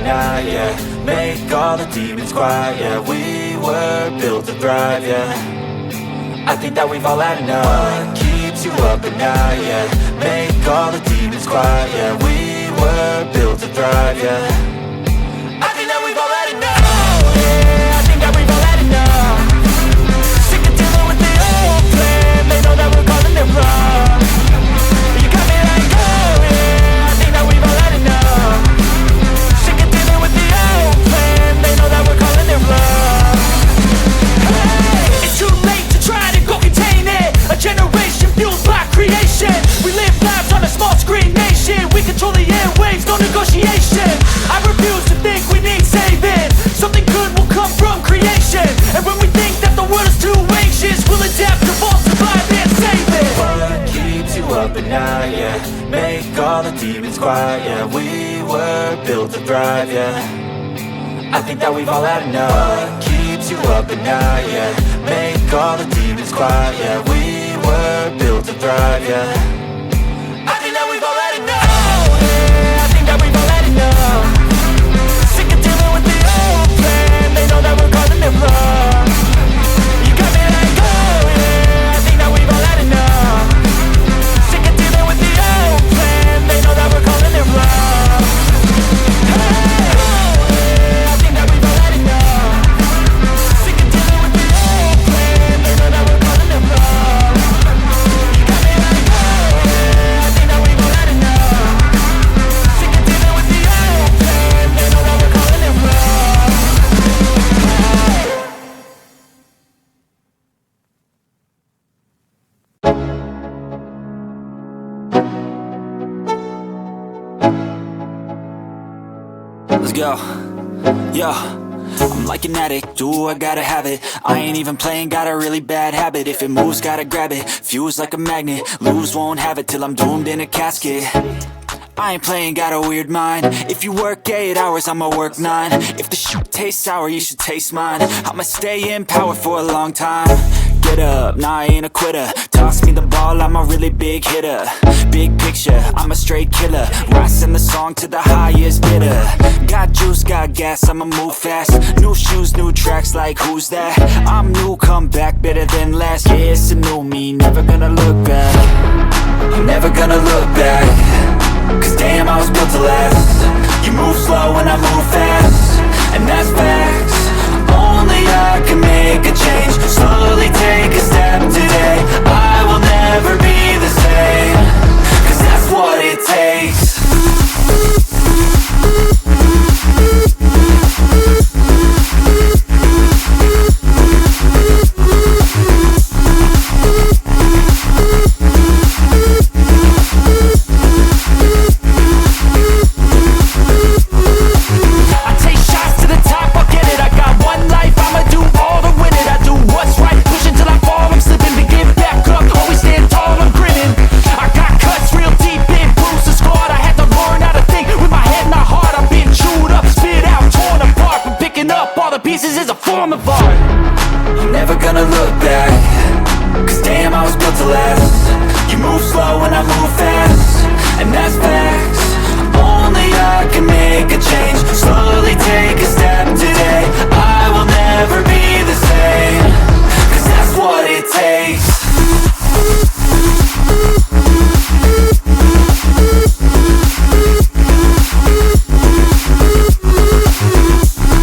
night, yeah. Make all the demons quiet, yeah. We were built to thrive, yeah. I think that we've all had enough. What keeps you up at night, yeah. Make all the demons quiet, yeah. We were built to thrive, yeah. I think that we've all had enough. Oh yeah, I think that we've all had enough. Sick of dealing with the old plan. They know that we're calling it wrong. You got me like, oh yeah, I think that we've all had enough. Sick of dealing with the old plan. They know that we're calling it wrong. Hey, it's too late to try to go contain it. A generation fueled by creation. We live lives on a small screen nation. We control the airwaves, no negotiation. I refuse to think we need saving. Something good will come from creation. And when we think that the world is too anxious, we'll adapt, evolve, survive and save it. What keeps you up at night, yeah. Make all the demons quiet, yeah. We were built to thrive, yeah. I think that we've all had enough. What keeps you up at night, yeah. Make all the demons quiet, yeah. We were built to thrive, yeah. I think that we've all had enough. Oh yeah, I think that we've all had enough. Sick of dealing with the old plan. They know that we're calling it wrong. You got me like, oh yeah, I think that we've all had enough. Sick of dealing with the old plan. They know that we're calling it wrong. Hey, oh yeah, I think that we've all had enough. Sick of dealing with the old plan. They know that we're calling it wrong. You got me like, oh yeah, I think that we've all had enough. Sick of dealing with the old plan. They know that we're calling it wrong. Let's go. Yo, I'm like an addict, do I gotta have it. I ain't even playing, got a really bad habit. If it moves, gotta grab it, fuse like a magnet. Lose, won't have it till I'm doomed in a casket. I ain't playing, got a weird mind. If you work 8 hours, I'ma work 9. If the shit tastes sour, you should taste mine. I'ma stay in power for a long time. Get up, nah I ain't a quitter. Toss me the ball, I'm a really big hitter. Big picture, I'm a straight killer. Rising the song to the highest bidder. Got juice, got gas, I'ma move fast. New shoes, new tracks, like who's that? I'm new, come back, better than last. Yeah, it's a new me, never gonna look back. I'm never gonna look back. Cause damn, I was built to last. You move slow and I move fast, and that's facts. Only I can make a change. Slowly take a step today. I will never be the same. Cause that's what it takes. Pieces is a form of art.